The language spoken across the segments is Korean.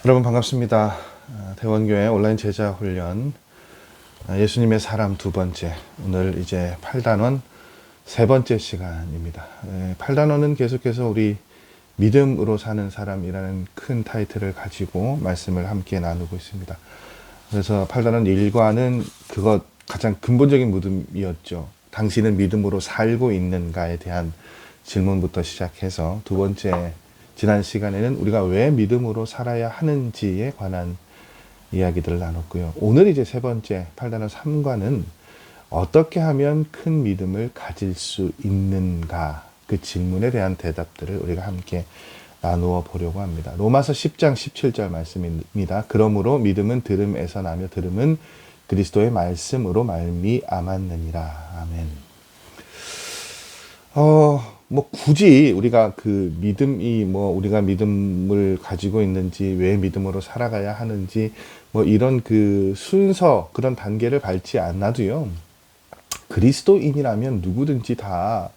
여러분 반갑습니다. 대원교회 온라인 제자 훈련 예수님의 사람 두 번째, 오늘 이제 8단원 세 번째 시간입니다. 8단원은 계속해서 우리 믿음으로 사는 사람이라는 큰 타이틀을 가지고 말씀을 함께 나누고 있습니다. 그래서 8단원 1과는 그것 가장 근본적인 믿음이었죠. 당신은 믿음으로 살고 있는가에 대한 질문부터 시작해서 두 번째, 지난 시간에는 우리가 왜 믿음으로 살아야 하는지에 관한 이야기들을 나눴고요. 오늘 이제 세 번째 8단원 3과는 어떻게 하면 큰 믿음을 가질 수 있는가, 그 질문에 대한 대답들을 우리가 함께 나누어 보려고 합니다. 로마서 10장 17절 말씀입니다. 그러므로 믿음은 들음에서 나며 들음은 그리스도의 말씀으로 말미암았느니라. 아멘. 굳이 우리가 그 믿음이 우리가 믿음을 가지고 있는지, 왜 믿음으로 살아가야 하는지, 이런 그 순서, 그런 단계를 밟지 않아도요, 그리스도인이라면 누구든지 다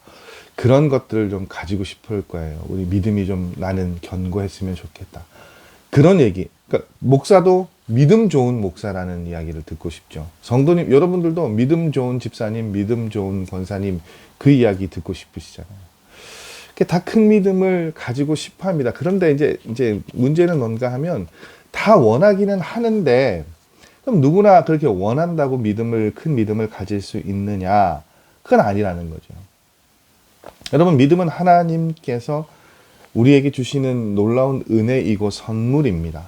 그런 것들을 좀 가지고 싶을 거예요. 우리 믿음이 좀 나는 견고했으면 좋겠다. 그런 얘기. 그러니까 목사도 믿음 좋은 목사라는 이야기를 듣고 싶죠. 성도님, 여러분들도 믿음 좋은 집사님, 믿음 좋은 권사님, 그 이야기 듣고 싶으시잖아요. 다 큰 믿음을 가지고 싶어 합니다. 그런데 이제 문제는 뭔가 하면 다 원하기는 하는데, 그럼 누구나 그렇게 원한다고 큰 믿음을 가질 수 있느냐? 그건 아니라는 거죠. 여러분, 믿음은 하나님께서 우리에게 주시는 놀라운 은혜이고 선물입니다.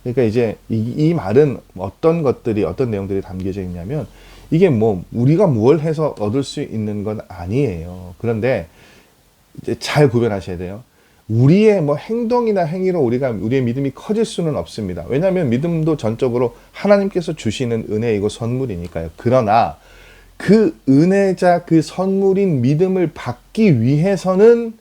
그러니까 이제 이 말은 어떤 내용들이 담겨져 있냐면, 이게 우리가 뭘 해서 얻을 수 있는 건 아니에요. 그런데 이제 잘 구별하셔야 돼요. 우리의 행동이나 행위로 우리의 믿음이 커질 수는 없습니다. 왜냐하면 믿음도 전적으로 하나님께서 주시는 은혜이고 선물이니까요. 그러나 그 은혜자, 그 선물인 믿음을 받기 위해서는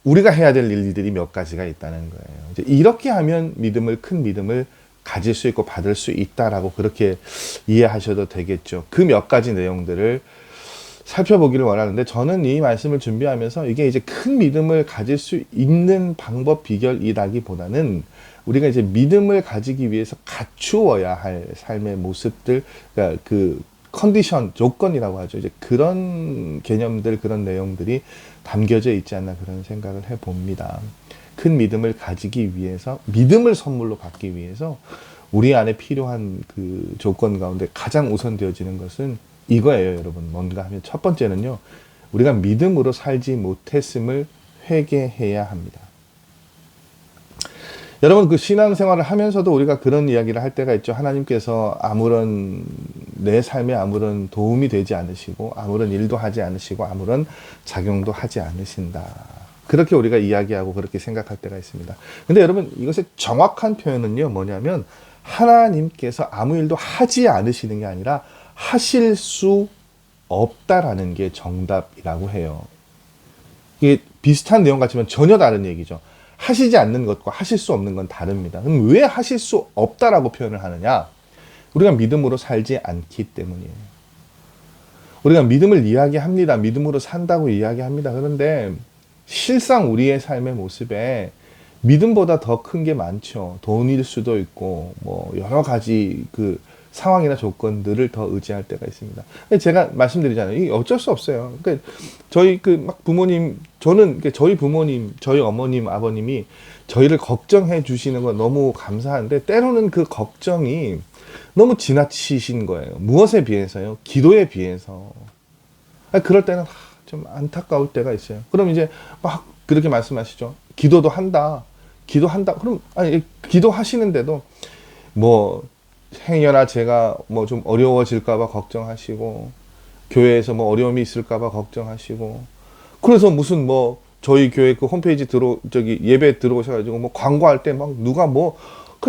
우리가 해야 될 일들이 몇 가지가 있다는 거예요. 이제 이렇게 하면 큰 믿음을 가질 수 있고 받을 수 있다라고 그렇게 이해하셔도 되겠죠. 그 몇 가지 내용들을 살펴보기를 원하는데, 저는 이 말씀을 준비하면서 이게 이제 큰 믿음을 가질 수 있는 방법, 비결이라기보다는 우리가 이제 믿음을 가지기 위해서 갖추어야 할 삶의 모습들, 그러니까 그 컨디션, 조건이라고 하죠. 이제 그런 개념들, 그런 내용들이 담겨져 있지 않나, 그런 생각을 해봅니다. 큰 믿음을 가지기 위해서, 믿음을 선물로 받기 위해서 우리 안에 필요한 그 조건 가운데 가장 우선되어지는 것은 이거예요, 여러분. 뭔가 하면 첫 번째는요, 우리가 믿음으로 살지 못했음을 회개해야 합니다. 여러분, 그 신앙생활을 하면서도 우리가 그런 이야기를 할 때가 있죠. 하나님께서 내 삶에 아무런 도움이 되지 않으시고, 아무런 일도 하지 않으시고, 아무런 작용도 하지 않으신다. 그렇게 우리가 이야기하고 그렇게 생각할 때가 있습니다. 근데 여러분, 이것의 정확한 표현은요, 뭐냐면 하나님께서 아무 일도 하지 않으시는 게 아니라 하실 수 없다라는 게 정답이라고 해요. 이게 비슷한 내용 같지만 전혀 다른 얘기죠. 하시지 않는 것과 하실 수 없는 건 다릅니다. 그럼 왜 하실 수 없다라고 표현을 하느냐? 우리가 믿음으로 살지 않기 때문이에요. 우리가 믿음을 이야기합니다. 믿음으로 산다고 이야기합니다. 그런데 실상 우리의 삶의 모습에 믿음보다 더 큰 게 많죠. 돈일 수도 있고, 여러 가지 그 상황이나 조건들을 더 의지할 때가 있습니다. 제가 말씀드리잖아요. 이게 어쩔 수 없어요. 그러니까 저희 부모님, 저희 부모님, 저희 어머님, 아버님이 저희를 걱정해 주시는 건 너무 감사한데, 때로는 그 걱정이 너무 지나치신 거예요. 무엇에 비해서요? 기도에 비해서. 그럴 때는 좀 안타까울 때가 있어요. 그럼 이제 막 그렇게 말씀하시죠. 기도도 한다. 그럼, 기도하시는데도 행여나 제가 좀 어려워질까봐 걱정하시고, 교회에서 어려움이 있을까봐 걱정하시고, 그래서 무슨 저희 교회 그 홈페이지 예배 들어오셔가지고 광고할 때 누가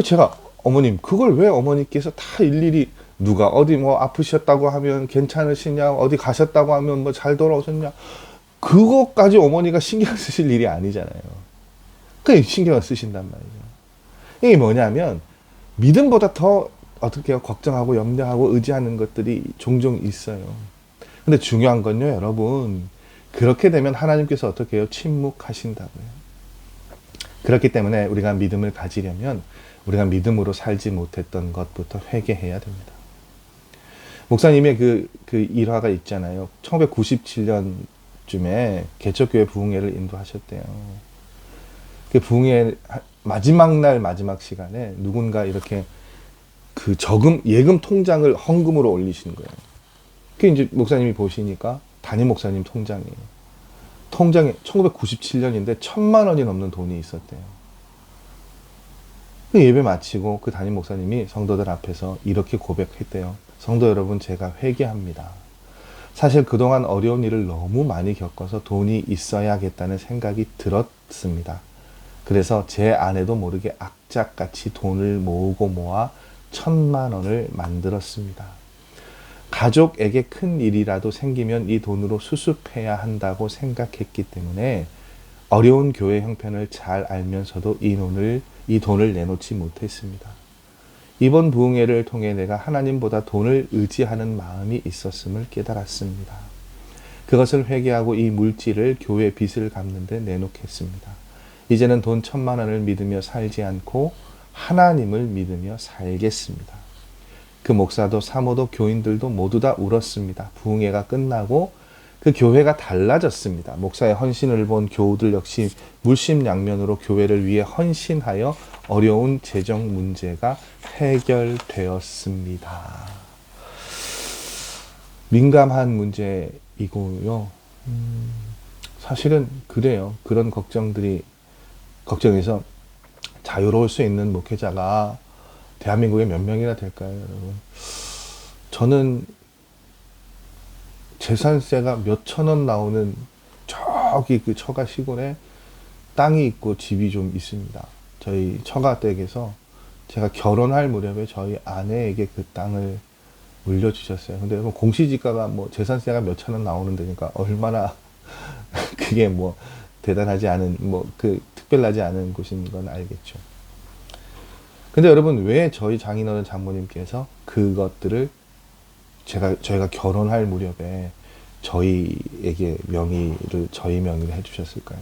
제가 어머님, 그걸 왜 어머니께서 다 일일이 누가 어디 아프셨다고 하면 괜찮으시냐, 어디 가셨다고 하면 잘 돌아오셨냐, 그것까지 어머니가 신경 쓰실 일이 아니잖아요. 그게 신경을 쓰신단 말이죠. 이게 뭐냐면 믿음보다 더 걱정하고 염려하고 의지하는 것들이 종종 있어요. 근데 중요한 건요, 여러분, 그렇게 되면 하나님께서 어떻게 해요? 침묵하신다고요. 그렇기 때문에 우리가 믿음을 가지려면 우리가 믿음으로 살지 못했던 것부터 회개해야 됩니다. 목사님의 그 일화가 있잖아요. 1997년쯤에 개척교회 부흥회를 인도하셨대요. 그 부흥회 마지막 날 마지막 시간에 누군가 이렇게 그 예금 통장을 헌금으로 올리시는 거예요. 그 이제 목사님이 보시니까 담임 목사님 통장이에요. 통장에 1997년인데 1,000만 원이 넘는 돈이 있었대요. 그 예배 마치고 그 담임 목사님이 성도들 앞에서 이렇게 고백했대요. 성도 여러분, 제가 회개합니다. 사실 그동안 어려운 일을 너무 많이 겪어서 돈이 있어야겠다는 생각이 들었습니다. 그래서 제 아내도 모르게 악착같이 돈을 모으고 모아 1,000만 원을 만들었습니다. 가족에게 큰 일이라도 생기면 이 돈으로 수습해야 한다고 생각했기 때문에 어려운 교회 형편을 잘 알면서도 이 돈을 내놓지 못했습니다. 이번 부흥회를 통해 내가 하나님보다 돈을 의지하는 마음이 있었음을 깨달았습니다. 그것을 회개하고 이 물질을 교회 빚을 갚는 데 내놓겠습니다. 이제는 돈 1,000만 원을 믿으며 살지 않고 하나님을 믿으며 살겠습니다. 그 목사도 사모도 교인들도 모두 다 울었습니다. 부흥회가 끝나고 그 교회가 달라졌습니다. 목사의 헌신을 본 교우들 역시 물심양면으로 교회를 위해 헌신하여 어려운 재정 문제가 해결되었습니다. 민감한 문제이고요. 사실은 그래요. 그런 걱정에서 자유로울 수 있는 목회자가 대한민국에 몇 명이나 될까요, 여러분? 저는 재산세가 몇천 원 나오는 저기 그 처가 시골에 땅이 있고 집이 좀 있습니다. 저희 처가 댁에서 제가 결혼할 무렵에 저희 아내에게 그 땅을 물려주셨어요. 근데 공시지가가 뭐 재산세가 몇천 원 나오는 데니까 얼마나 그게 뭐 대단하지 않은 특별하지 않은 곳인 건 알겠죠. 근데 여러분, 왜 저희 장인어른 장모님께서 그것들을 저희가 결혼할 무렵에 저희에게 저희 명의를 해주셨을까요?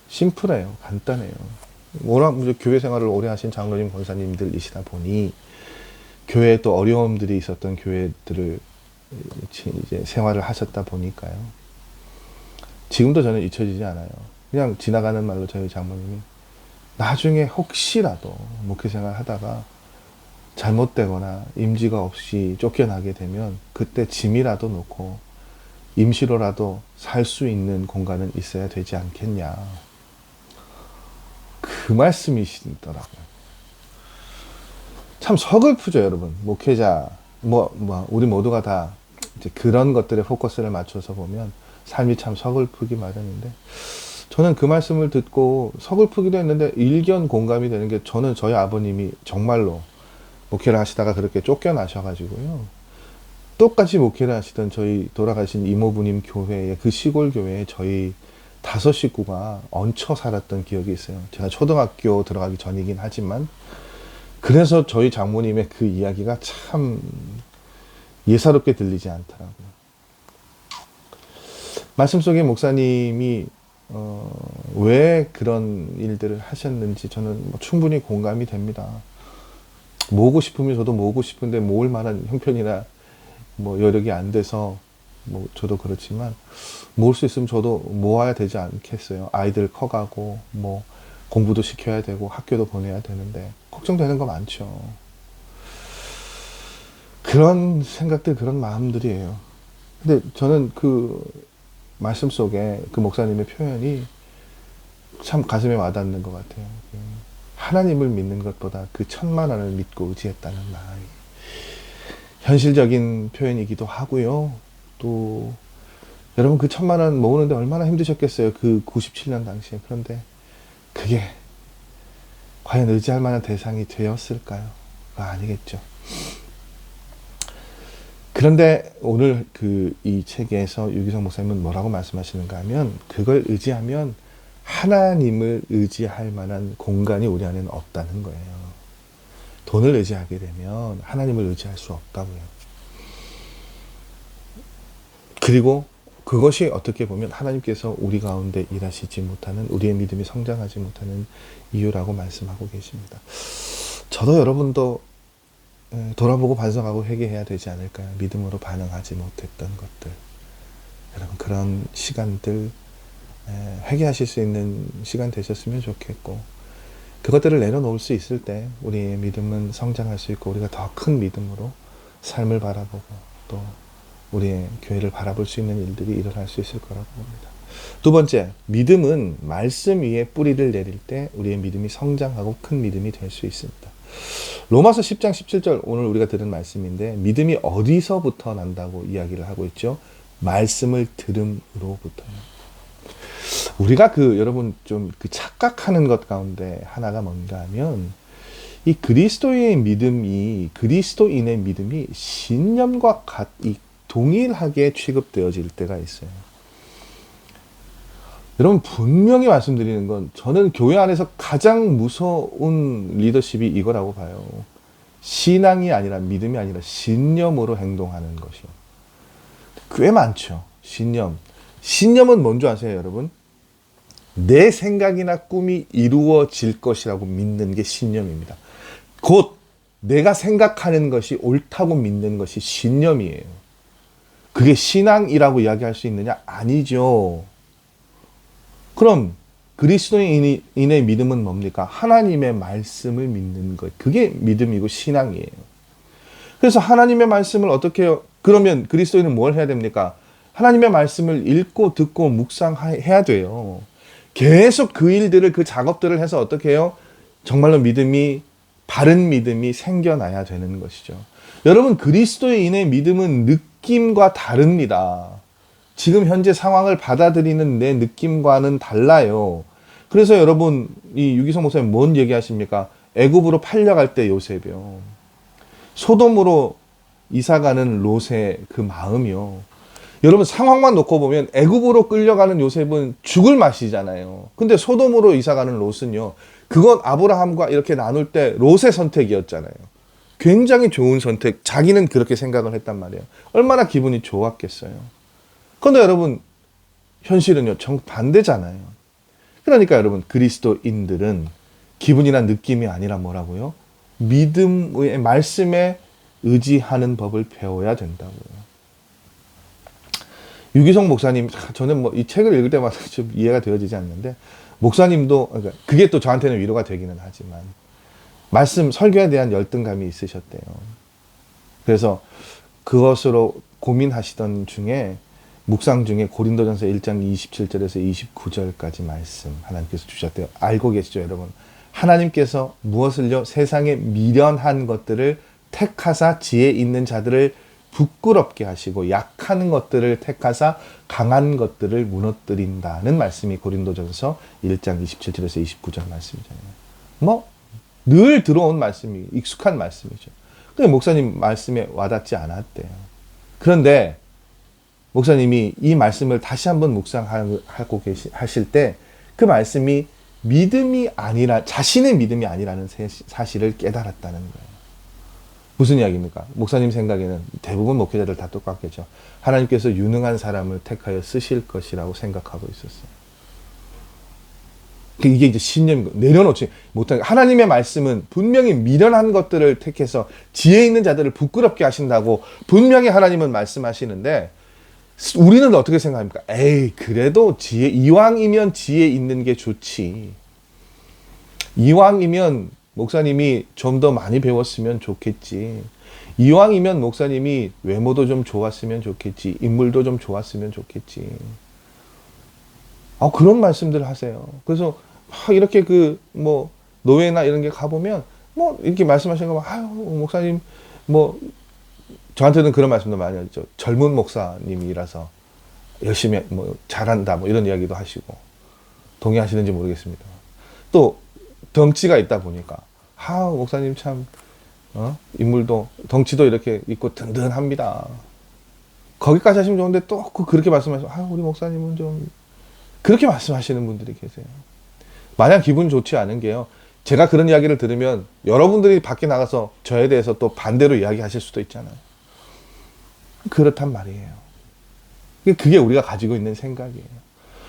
심플해요. 간단해요. 워낙 교회 생활을 오래 하신 장로님, 권사님들이시다 보니 교회에 또 어려움들이 있었던 교회들을 이제 생활을 하셨다 보니까요. 지금도 저는 잊혀지지 않아요. 그냥 지나가는 말로 저희 장모님이 나중에 혹시라도 목회생활 하다가 잘못되거나 임지가 없이 쫓겨나게 되면 그때 짐이라도 놓고 임시로라도 살 수 있는 공간은 있어야 되지 않겠냐. 그 말씀이시더라고요. 참 서글프죠, 여러분. 목회자, 우리 모두가 다 이제 그런 것들에 포커스를 맞춰서 보면 삶이 참 서글프기 마련인데, 저는 그 말씀을 듣고 서글프기도 했는데 일견 공감이 되는 게, 저는 저희 아버님이 정말로 목회를 하시다가 그렇게 쫓겨나셔가지고요. 똑같이 목회를 하시던 저희 돌아가신 이모부님 교회에, 그 시골 교회에 저희 5 식구가 얹혀 살았던 기억이 있어요. 제가 초등학교 들어가기 전이긴 하지만, 그래서 저희 장모님의 그 이야기가 참 예사롭게 들리지 않더라고요. 말씀 속에 목사님이 왜 그런 일들을 하셨는지 저는 충분히 공감이 됩니다. 모으고 싶으면 저도 모으고 싶은데 모을 만한 형편이나 여력이 안 돼서 저도 그렇지만, 모을 수 있으면 저도 모아야 되지 않겠어요. 아이들 커가고 공부도 시켜야 되고 학교도 보내야 되는데 걱정되는 거 많죠. 그런 생각들, 그런 마음들이에요. 근데 저는 그 말씀 속에 그 목사님의 표현이 참 가슴에 와닿는 것 같아요. 하나님을 믿는 것보다 그 1,000만 원을 믿고 의지했다는 마음이 현실적인 표현이기도 하고요. 또 여러분, 그 1,000만 원 모으는데 얼마나 힘드셨겠어요, 그 97년 당시에. 그런데 그게 과연 의지할 만한 대상이 되었을까요? 아니겠죠. 그런데 오늘 이 책에서 유기성 목사님은 뭐라고 말씀하시는가 하면, 그걸 의지하면 하나님을 의지할 만한 공간이 우리 안에는 없다는 거예요. 돈을 의지하게 되면 하나님을 의지할 수 없다고요. 그리고 그것이 어떻게 보면 하나님께서 우리 가운데 일하시지 못하는, 우리의 믿음이 성장하지 못하는 이유라고 말씀하고 계십니다. 저도 여러분도 돌아보고 반성하고 회개해야 되지 않을까요? 믿음으로 반응하지 못했던 것들. 여러분 그런 시간들 회개하실 수 있는 시간 되셨으면 좋겠고, 그것들을 내려놓을 수 있을 때 우리의 믿음은 성장할 수 있고 우리가 더 큰 믿음으로 삶을 바라보고 또 우리의 교회를 바라볼 수 있는 일들이 일어날 수 있을 거라고 봅니다. 두 번째, 믿음은 말씀 위에 뿌리를 내릴 때 우리의 믿음이 성장하고 큰 믿음이 될 수 있습니다. 로마서 10장 17절 오늘 우리가 들은 말씀인데, 믿음이 어디서부터 난다고 이야기를 하고 있죠? 말씀을 들음으로부터요. 우리가 여러분 좀 착각하는 것 가운데 하나가 뭔가 하면, 이 그리스도인의 믿음이 신념과 동일하게 취급되어질 때가 있어요. 여러분 분명히 말씀드리는 건, 저는 교회 안에서 가장 무서운 리더십이 이거라고 봐요. 신앙이 아니라, 믿음이 아니라 신념으로 행동하는 것이요. 꽤 많죠. 신념은 뭔지 아세요, 여러분? 내 생각이나 꿈이 이루어질 것이라고 믿는 게 신념입니다. 곧 내가 생각하는 것이 옳다고 믿는 것이 신념이에요. 그게 신앙이라고 이야기할 수 있느냐? 아니죠. 그럼 그리스도인의 믿음은 뭡니까? 하나님의 말씀을 믿는 것. 그게 믿음이고 신앙이에요. 그래서 하나님의 말씀을 어떻게 해요? 그러면 그리스도인은 뭘 해야 됩니까? 하나님의 말씀을 읽고 듣고 묵상해야 돼요. 계속 그 일들을, 그 작업들을 해서 어떻게 해요? 정말로 바른 믿음이 생겨나야 되는 것이죠. 여러분, 그리스도인의 믿음은 느낌과 다릅니다. 지금 현재 상황을 받아들이는 내 느낌과는 달라요. 그래서 여러분, 이 유기성 목사님 뭔 얘기하십니까? 애굽으로 팔려갈 때 요셉이요. 소돔으로 이사가는 롯의 그 마음이요. 여러분 상황만 놓고 보면 애굽으로 끌려가는 요셉은 죽을 맛이잖아요. 근데 소돔으로 이사가는 롯은요, 그건 아브라함과 이렇게 나눌 때 롯의 선택이었잖아요. 굉장히 좋은 선택, 자기는 그렇게 생각을 했단 말이에요. 얼마나 기분이 좋았겠어요. 그런데 여러분 현실은요 정반대잖아요. 그러니까 여러분, 그리스도인들은 기분이나 느낌이 아니라 뭐라고요? 믿음의 말씀에 의지하는 법을 배워야 된다고요. 유기성 목사님, 저는 이 책을 읽을 때마다 좀 이해가 되어지지 않는데, 목사님도, 그러니까 그게 또 저한테는 위로가 되기는 하지만, 말씀 설교에 대한 열등감이 있으셨대요. 그래서 그것으로 고민하시던 중에, 묵상 중에 고린도전서 1장 27절에서 29절까지 말씀 하나님께서 주셨대요. 알고 계시죠, 여러분? 하나님께서 무엇을요? 세상에 미련한 것들을 택하사 지혜 있는 자들을 부끄럽게 하시고, 약한 것들을 택하사 강한 것들을 무너뜨린다는 말씀이 고린도전서 1장 27절에서 29절 말씀이잖아요. 늘 들어온 말씀이, 익숙한 말씀이죠. 근데 목사님 말씀에 와닿지 않았대요. 그런데 목사님이 이 말씀을 다시 한번 묵상하고 하실 때 그 말씀이 자신의 믿음이 아니라는 사실을 깨달았다는 거예요. 무슨 이야기입니까? 목사님 생각에는 대부분 목회자들 다 똑같겠죠. 하나님께서 유능한 사람을 택하여 쓰실 것이라고 생각하고 있었어요. 이게 이제 신념인 거예요. 내려놓지 못하는, 하나님의 말씀은 분명히 미련한 것들을 택해서 지혜 있는 자들을 부끄럽게 하신다고 분명히 하나님은 말씀하시는데, 우리는 어떻게 생각합니까? 그래도 이왕이면 지혜 있는 게 좋지. 이왕이면 목사님이 좀 더 많이 배웠으면 좋겠지. 이왕이면 목사님이 외모도 좀 좋았으면 좋겠지. 인물도 좀 좋았으면 좋겠지. 그런 말씀들 하세요. 그래서 이렇게 노예나 이런 게 가보면 이렇게 말씀하시는 거 목사님 저한테는 그런 말씀도 많이 하죠. 젊은 목사님이라서 열심히 잘한다 이런 이야기도 하시고, 동의하시는지 모르겠습니다. 또 덩치가 있다 보니까 목사님 참 인물도 덩치도 이렇게 있고 든든합니다. 거기까지 하시면 좋은데 또 그렇게 말씀하시면 우리 목사님은 좀 그렇게 말씀하시는 분들이 계세요. 마냥 기분 좋지 않은 게요, 제가 그런 이야기를 들으면 여러분들이 밖에 나가서 저에 대해서 또 반대로 이야기하실 수도 있잖아요. 그렇단 말이에요. 그게 우리가 가지고 있는 생각이에요.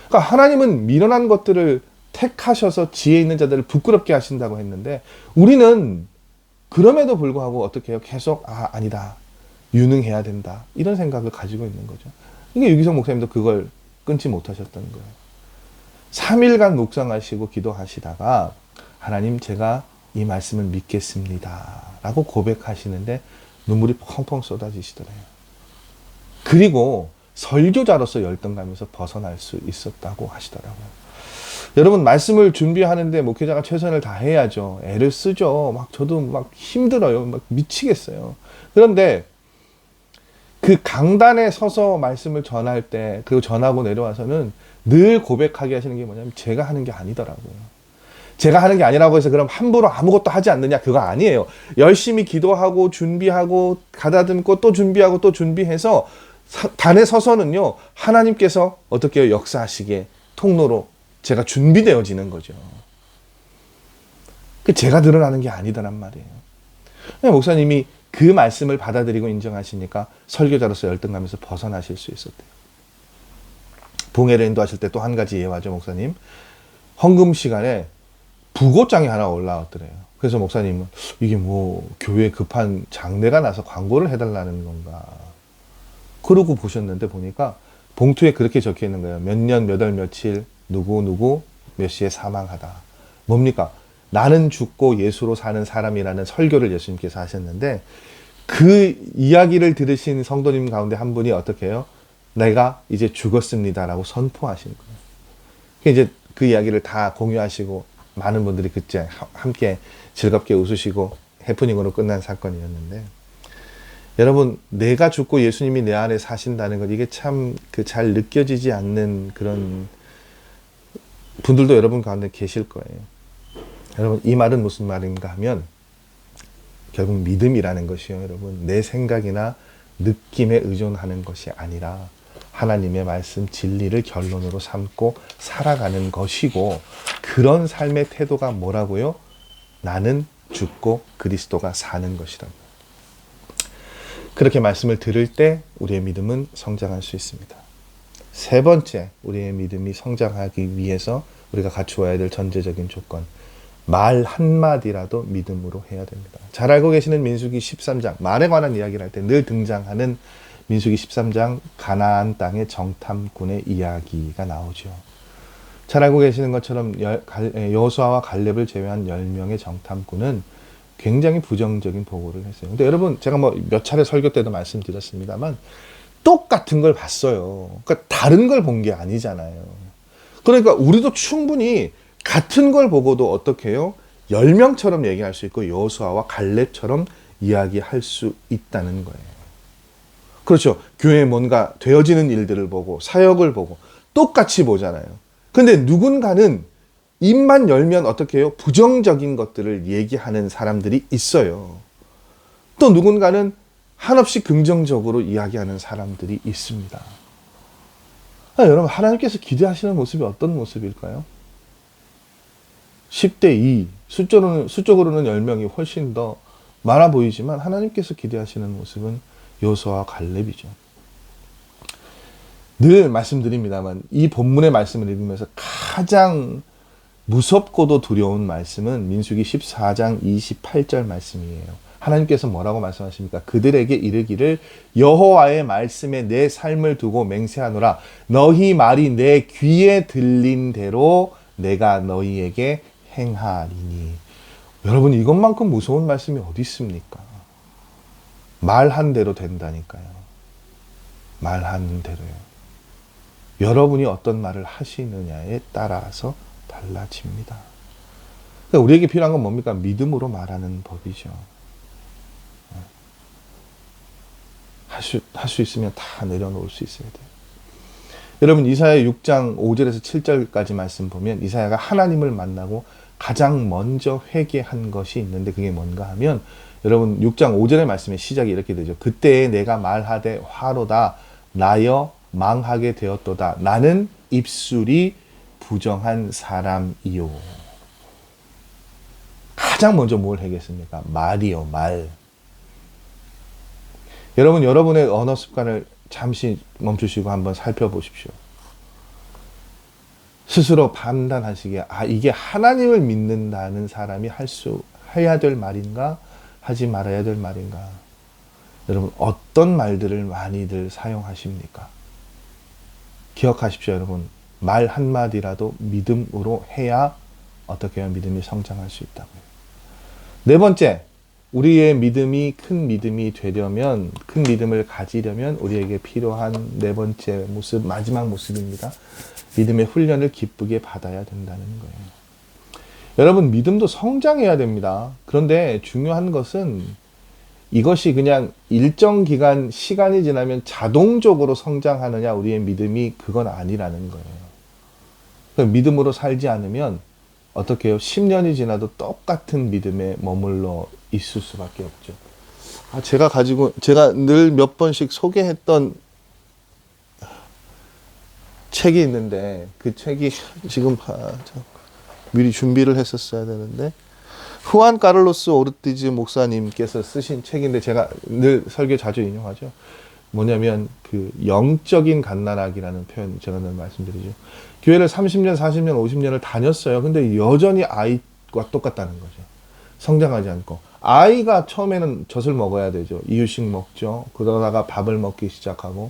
그러니까 하나님은 미련한 것들을 택하셔서 지혜 있는 자들을 부끄럽게 하신다고 했는데, 우리는 그럼에도 불구하고 어떻게 해요? 계속 아니다. 유능해야 된다. 이런 생각을 가지고 있는 거죠. 이게 유기성 목사님도 그걸 끊지 못하셨던 거예요. 3일간 묵상하시고 기도하시다가 하나님, 제가 이 말씀을 믿겠습니다 라고 고백하시는데 눈물이 펑펑 쏟아지시더래요. 그리고 설교자로서 열등감에서 벗어날 수 있었다고 하시더라고요. 여러분, 말씀을 준비하는데 목회자가 최선을 다해야죠. 애를 쓰죠. 저도 힘들어요. 미치겠어요. 그런데 그 강단에 서서 말씀을 전할 때, 그리고 전하고 내려와서는 늘 고백하게 하시는 게 뭐냐면, 제가 하는 게 아니더라고요. 제가 하는 게 아니라고 해서 그럼 함부로 아무것도 하지 않느냐? 그거 아니에요. 열심히 기도하고 준비하고 가다듬고 또 준비하고 또 준비해서 단에 서서는요, 하나님께서 어떻게 해요? 역사하시게 통로로 제가 준비되어지는 거죠. 제가 드러나는 게 아니더란 말이에요. 목사님이 그 말씀을 받아들이고 인정하시니까 설교자로서 열등감에서 벗어나실 수 있었대요. 봉해를 인도하실 때 또 한 가지 예화죠, 목사님. 헌금 시간에 부고장이 하나 올라왔더래요. 그래서 목사님은 이게 교회에 급한 장례가 나서 광고를 해달라는 건가. 그러고 보셨는데 보니까 봉투에 그렇게 적혀 있는 거예요. 몇 년, 몇 월, 며칠, 누구, 몇 시에 사망하다. 뭡니까? 나는 죽고 예수로 사는 사람이라는 설교를 예수님께서 하셨는데, 그 이야기를 들으신 성도님 가운데 한 분이 어떻게 해요? 내가 이제 죽었습니다라고 선포하신 거예요. 이제 그 이야기를 다 공유하시고 많은 분들이 그때 함께 즐겁게 웃으시고 해프닝으로 끝난 사건이었는데, 여러분, 내가 죽고 예수님이 내 안에 사신다는 것, 이게 참 잘 느껴지지 않는 그런 분들도 여러분 가운데 계실 거예요. 여러분, 이 말은 무슨 말인가 하면, 결국 믿음이라는 것이요, 여러분, 내 생각이나 느낌에 의존하는 것이 아니라 하나님의 말씀, 진리를 결론으로 삼고 살아가는 것이고, 그런 삶의 태도가 뭐라고요? 나는 죽고 그리스도가 사는 것이라고. 그렇게 말씀을 들을 때 우리의 믿음은 성장할 수 있습니다. 세 번째, 우리의 믿음이 성장하기 위해서 우리가 갖추어야 될 전제적인 조건, 말 한마디라도 믿음으로 해야 됩니다. 잘 알고 계시는 민수기 13장, 말에 관한 이야기를 할 때 늘 등장하는 민수기 13장 가나안 땅의 정탐꾼의 이야기가 나오죠. 잘 알고 계시는 것처럼 여호수아와 갈렙을 제외한 10명의 정탐꾼은 굉장히 부정적인 보고를 했어요. 근데 여러분, 제가 몇 차례 설교 때도 말씀드렸습니다만 똑같은 걸 봤어요. 그러니까 다른 걸 본 게 아니잖아요. 그러니까 우리도 충분히 같은 걸 보고도 어떻게 해요? 10명처럼 얘기할 수 있고 여호수아와 갈렙처럼 이야기할 수 있다는 거예요. 그렇죠. 교회에 뭔가 되어지는 일들을 보고 사역을 보고 똑같이 보잖아요. 근데 누군가는 입만 열면 어떻게 해요? 부정적인 것들을 얘기하는 사람들이 있어요. 또 누군가는 한없이 긍정적으로 이야기하는 사람들이 있습니다. 여러분, 하나님께서 기대하시는 모습이 어떤 모습일까요? 10대 2, 수적으로는 10명이 훨씬 더 많아 보이지만 하나님께서 기대하시는 모습은 여호수아와 갈렙이죠. 늘 말씀드립니다만 이 본문의 말씀을 읽으면서 가장 무섭고도 두려운 말씀은 민수기 14장 28절 말씀이에요. 하나님께서 뭐라고 말씀하십니까? 그들에게 이르기를 여호와의 말씀에 내 삶을 두고 맹세하노라. 너희 말이 내 귀에 들린 대로 내가 너희에게 행하리니. 여러분, 이것만큼 무서운 말씀이 어디 있습니까? 말한 대로 된다니까요. 말한 대로요. 여러분이 어떤 말을 하시느냐에 따라서 달라집니다. 그러니까 우리에게 필요한 건 뭡니까? 믿음으로 말하는 법이죠. 할 수 있으면 다 내려놓을 수 있어야 돼요. 여러분, 이사야 6장 5절에서 7절까지 말씀 보면 이사야가 하나님을 만나고 가장 먼저 회개한 것이 있는데 그게 뭔가 하면, 여러분 6장 5절의 말씀의 시작이 이렇게 되죠. 그때에 내가 말하되 화로다 나여 망하게 되었도다. 나는 입술이 부정한 사람이요. 가장 먼저 뭘 하겠습니까? 말이요, 말. 여러분, 여러분의 언어 습관을 잠시 멈추시고 한번 살펴보십시오. 스스로 판단하시기에 이게 하나님을 믿는다는 사람이 해야 될 말인가 하지 말아야 될 말인가. 여러분 어떤 말들을 많이들 사용하십니까? 기억하십시오. 여러분 말 한마디라도 믿음으로 해야 어떻게 해야 믿음이 성장할 수 있다고요. 네 번째, 우리의 믿음이 큰 믿음이 되려면, 큰 믿음을 가지려면 우리에게 필요한 네 번째 모습, 마지막 모습입니다. 믿음의 훈련을 기쁘게 받아야 된다는 거예요. 여러분 믿음도 성장해야 됩니다. 그런데 중요한 것은 이것이 그냥 일정 기간 시간이 지나면 자동적으로 성장하느냐, 우리의 믿음이 그건 아니라는 거예요. 믿음으로 살지 않으면 어떻게 해요? 10년이 지나도 똑같은 믿음에 머물러 있을 수밖에 없죠. 제가 늘 몇 번씩 소개했던 책이 있는데, 그 책이 지금 미리 준비를 했었어야 되는데, 후안 카를로스 오르티즈 목사님께서 쓰신 책인데, 제가 늘 설교 자주 인용하죠. 뭐냐면 그 영적인 갓난아기라는 표현 제가 늘 말씀드리죠. 교회를 30년, 40년, 50년을 다녔어요. 근데 여전히 아이와 똑같다는 거죠. 성장하지 않고. 아이가 처음에는 젖을 먹어야 되죠. 이유식 먹죠. 그러다가 밥을 먹기 시작하고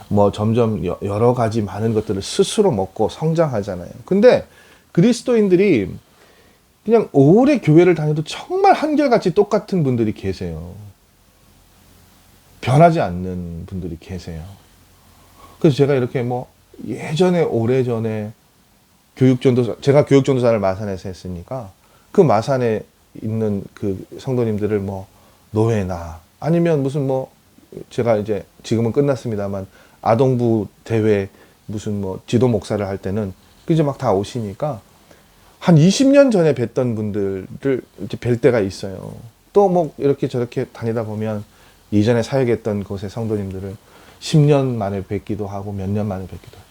뭐 점점 여러 가지 많은 것들을 스스로 먹고 성장하잖아요. 근데 그리스도인들이 그냥 오래 교회를 다녀도 정말 한결같이 똑같은 분들이 계세요. 변하지 않는 분들이 계세요. 그래서 제가 이렇게 뭐 예전에 오래전에 제가 교육전도사를 마산에서 했으니까 그 마산에 있는 그 성도님들을 뭐 노회나 아니면 무슨 뭐 제가 이제 지금은 끝났습니다만 아동부 대회 무슨 뭐 지도 목사를 할 때는 이제 막 다 오시니까 한 20년 전에 뵀던 분들을 이제 뵐 때가 있어요. 또 뭐 이렇게 저렇게 다니다 보면 이전에 사역했던 곳의 성도님들을 10년 만에 뵙기도 하고 몇 년 만에 뵙기도 하고.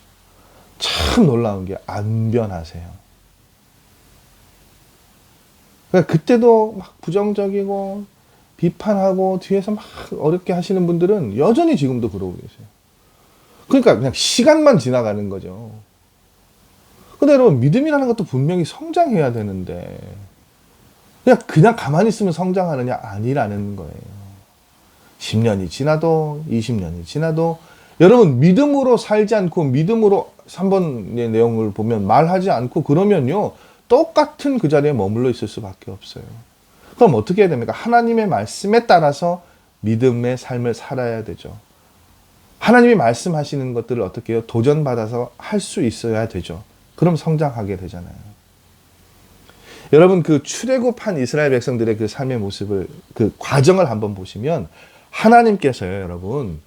참 놀라운 게 안 변하세요. 그러니까 그때도 막 부정적이고 비판하고 뒤에서 막 어렵게 하시는 분들은 여전히 지금도 그러고 계세요. 그러니까 그냥 시간만 지나가는 거죠. 근데 여러분 믿음이라는 것도 분명히 성장해야 되는데 그냥 가만히 있으면 성장하느냐 아니라는 거예요. 10년이 지나도 20년이 지나도 여러분 믿음으로 살지 않고 믿음으로 3번의 내용을 보면 말하지 않고 그러면요 똑같은 그 자리에 머물러 있을 수밖에 없어요. 그럼 어떻게 해야 됩니까? 하나님의 말씀에 따라서 믿음의 삶을 살아야 되죠. 하나님이 말씀하시는 것들을 어떻게 해요? 도전받아서 할 수 있어야 되죠. 그럼 성장하게 되잖아요. 여러분 그 출애굽한 이스라엘 백성들의 그 삶의 모습을 그 과정을 한번 보시면 하나님께서요 여러분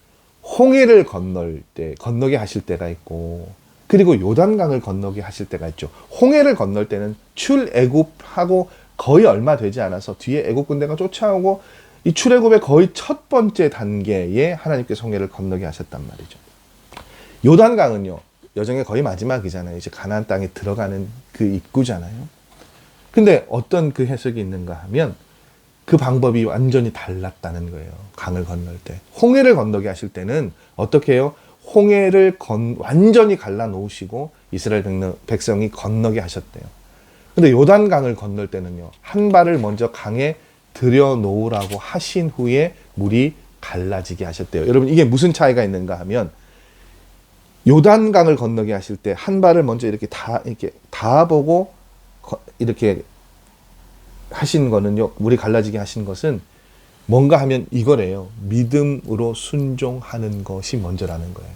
홍해를 건너게 하실 때가 있고 그리고 요단강을 건너게 하실 때가 있죠. 홍해를 건널 때는 출애굽하고 거의 얼마 되지 않아서 뒤에 애굽 군대가 쫓아오고 이 출애굽의 거의 첫 번째 단계에 하나님께서 홍해를 건너게 하셨단 말이죠. 요단강은요 여정의 거의 마지막이잖아요. 이제 가나안 땅에 들어가는 그 입구잖아요. 근데 어떤 그 해석이 있는가 하면 그 방법이 완전히 달랐다는 거예요. 강을 건널 때. 홍해를 건너게 하실 때는 어떻게 해요? 홍해를 완전히 갈라놓으시고 이스라엘 백성이 건너게 하셨대요. 근데 요단강을 건널 때는요. 한 발을 먼저 강에 들여놓으라고 하신 후에 물이 갈라지게 하셨대요. 여러분 이게 무슨 차이가 있는가 하면 요단강을 건너게 하실 때 한 발을 먼저 이렇게 다 보고 이렇게 하신 거는요, 물이 갈라지게 하신 것은 뭔가 하면 이거래요. 믿음으로 순종하는 것이 먼저라는 거예요.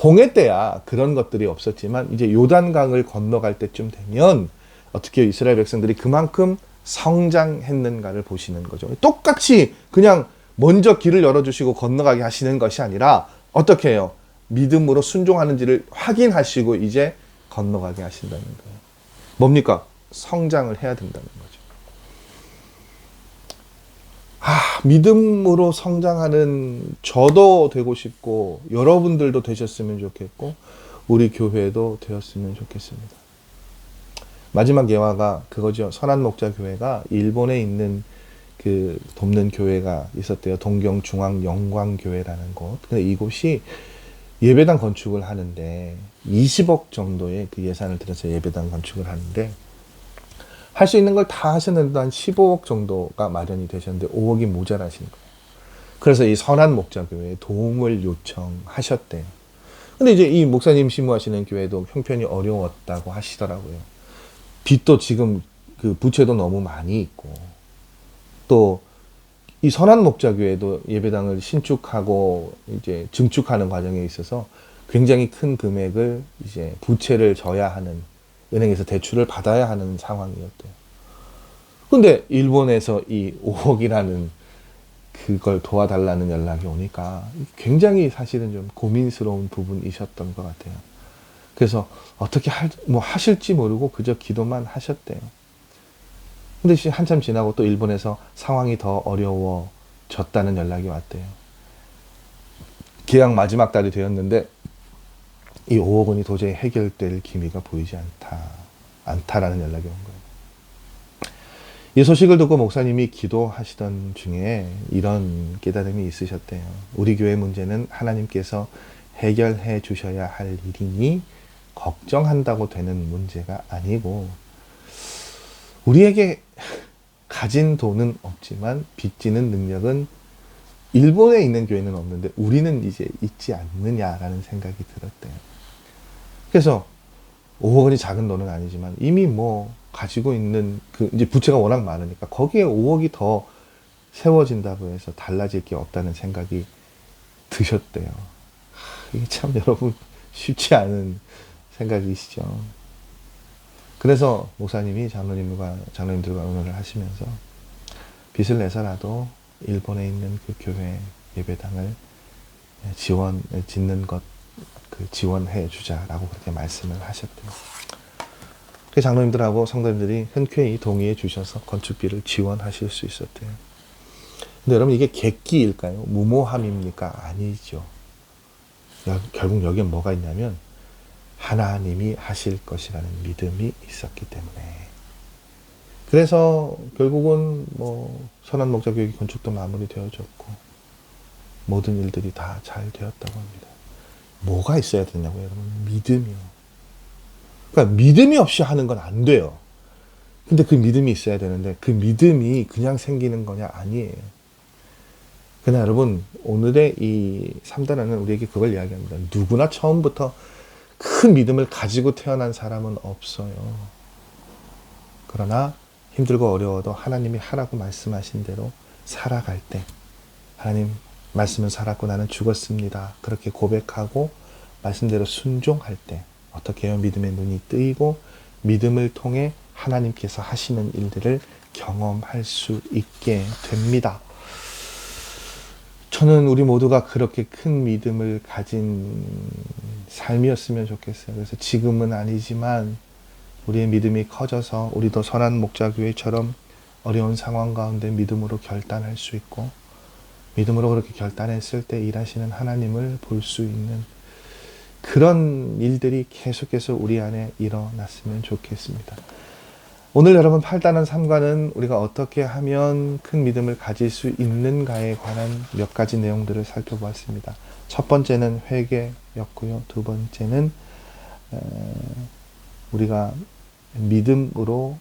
홍해 때야 그런 것들이 없었지만 이제 요단강을 건너갈 때쯤 되면 어떻게 이스라엘 백성들이 그만큼 성장했는가를 보시는 거죠. 똑같이 그냥 먼저 길을 열어주시고 건너가게 하시는 것이 아니라 어떻게 해요? 믿음으로 순종하는지를 확인하시고 이제 건너가게 하신다는 거예요. 뭡니까? 성장을 해야 된다는 거죠. 믿음으로 성장하는 저도 되고 싶고 여러분들도 되셨으면 좋겠고 우리 교회도 되었으면 좋겠습니다. 마지막 예화가 그거죠. 선한 목자 교회가 일본에 있는 그 돕는 교회가 있었대요. 동경중앙영광교회라는 곳. 근데 이곳이 예배당 건축을 하는데 20억 정도의 그 예산을 들여서 예배당 건축을 하는데 할 수 있는 걸 다 하셨는데 한 15억 정도가 마련이 되셨는데 5억이 모자라신 거예요. 그래서 이 선한 목자교회에 도움을 요청하셨대요. 근데 이제 이 목사님 심무하시는 교회도 형편이 어려웠다고 하시더라고요. 빚도 지금 그 부채도 너무 많이 있고 또 이 선한 목자교회도 예배당을 신축하고 이제 증축하는 과정에 있어서 굉장히 큰 금액을 이제 부채를 져야 하는 은행에서 대출을 받아야 하는 상황이었대요. 근데 일본에서 이 5억이라는 그걸 도와달라는 연락이 오니까 굉장히 사실은 좀 고민스러운 부분이셨던 것 같아요. 그래서 어떻게 하실지 모르고 그저 기도만 하셨대요. 근데 한참 지나고 또 일본에서 상황이 더 어려워졌다는 연락이 왔대요. 계약 마지막 달이 되었는데 이 5억 원이 도저히 해결될 기미가 보이지 않다라는 연락이 온 거예요. 이 소식을 듣고 목사님이 기도하시던 중에 이런 깨달음이 있으셨대요. 우리 교회 문제는 하나님께서 해결해 주셔야 할 일이니 걱정한다고 되는 문제가 아니고 우리에게 가진 돈은 없지만 빚지는 능력은 일본에 있는 교회는 없는데 우리는 이제 있지 않느냐라는 생각이 들었대요. 그래서 5억 원이 작은 돈은 아니지만 이미 뭐 가지고 있는 그 이제 부채가 워낙 많으니까 거기에 5억이 더 세워진다고 해서 달라질 게 없다는 생각이 드셨대요. 이게 참 여러분 쉽지 않은 생각이시죠. 그래서 목사님이 장로님들과 의논을 하시면서 빚을 내서라도 일본에 있는 그 교회 예배당을 짓는 것 지원해 주자라고 그렇게 말씀을 하셨대요. 그 장로님들하고 성도님들이 흔쾌히 동의해 주셔서 건축비를 지원하실 수 있었대요. 근데 여러분 이게 객기일까요? 무모함입니까? 아니죠. 결국 여기에 뭐가 있냐면 하나님이 하실 것이라는 믿음이 있었기 때문에. 그래서 결국은 뭐 선한 목자교회 건축도 마무리되어졌고 모든 일들이 다 잘 되었다고 합니다. 뭐가 있어야 되냐고요, 여러분? 믿음이요. 그러니까 믿음이 없이 하는 건 안 돼요. 근데 그 믿음이 있어야 되는데 그 믿음이 그냥 생기는 거냐? 아니에요. 그러나 여러분 오늘의 이 3단원은 우리에게 그걸 이야기합니다. 누구나 처음부터 큰 믿음을 가지고 태어난 사람은 없어요. 그러나 힘들고 어려워도 하나님이 하라고 말씀하신 대로 살아갈 때 하나님 말씀은 살았고 나는 죽었습니다. 그렇게 고백하고 말씀대로 순종할 때 어떻게 해요? 믿음의 눈이 뜨이고 믿음을 통해 하나님께서 하시는 일들을 경험할 수 있게 됩니다. 저는 우리 모두가 그렇게 큰 믿음을 가진 삶이었으면 좋겠어요. 그래서 지금은 아니지만 우리의 믿음이 커져서 우리도 선한 목자교회처럼 어려운 상황 가운데 믿음으로 결단할 수 있고 믿음으로 그렇게 결단했을 때 일하시는 하나님을 볼 수 있는 그런 일들이 계속해서 우리 안에 일어났으면 좋겠습니다. 오늘 여러분 8단원 3과는 우리가 어떻게 하면 큰 믿음을 가질 수 있는가에 관한 몇 가지 내용들을 살펴보았습니다. 첫 번째는 회개였고요. 두 번째는 우리가 믿음으로,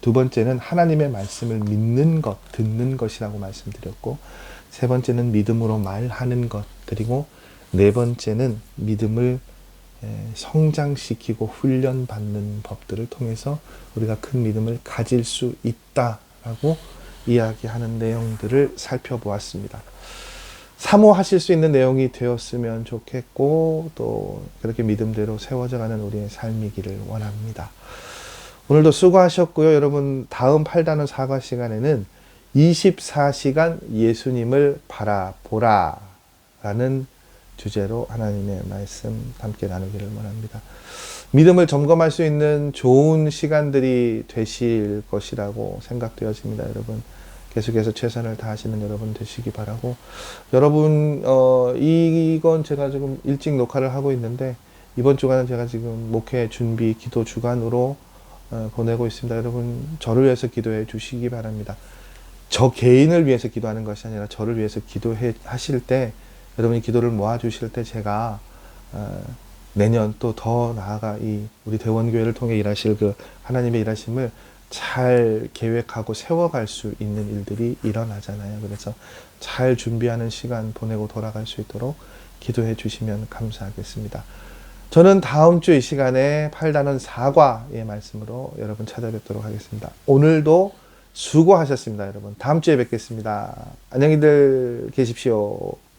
두 번째는 하나님의 말씀을 믿는 것, 듣는 것이라고 말씀드렸고, 세 번째는 믿음으로 말하는 것, 그리고 네 번째는 믿음을 성장시키고 훈련받는 법들을 통해서 우리가 큰 믿음을 가질 수 있다라고 이야기하는 내용들을 살펴보았습니다. 사모하실 수 있는 내용이 되었으면 좋겠고 또 그렇게 믿음대로 세워져가는 우리의 삶이기를 원합니다. 오늘도 수고하셨고요. 여러분 다음 8단원 사과 시간에는 24시간 예수님을 바라보라 라는 주제로 하나님의 말씀 함께 나누기를 원합니다. 믿음을 점검할 수 있는 좋은 시간들이 되실 것이라고 생각되어집니다. 여러분 계속해서 최선을 다하시는 여러분 되시기 바라고, 여러분 이건 제가 지금 일찍 녹화를 하고 있는데 이번 주간은 제가 지금 목회 준비 기도 주간으로 보내고 있습니다. 여러분 저를 위해서 기도해 주시기 바랍니다. 저 개인을 위해서 기도하는 것이 아니라 저를 위해서 기도해 하실 때, 여러분이 기도를 모아 주실 때 제가 내년 또 더 나아가 이 우리 대원교회를 통해 일하실 그 하나님의 일하심을 잘 계획하고 세워갈 수 있는 일들이 일어나잖아요. 그래서 잘 준비하는 시간 보내고 돌아갈 수 있도록 기도해 주시면 감사하겠습니다. 저는 다음 주 이 시간에 8단원 사과의 말씀으로 여러분 찾아뵙도록 하겠습니다. 오늘도 수고하셨습니다, 여러분. 다음 주에 뵙겠습니다. 안녕히들 계십시오.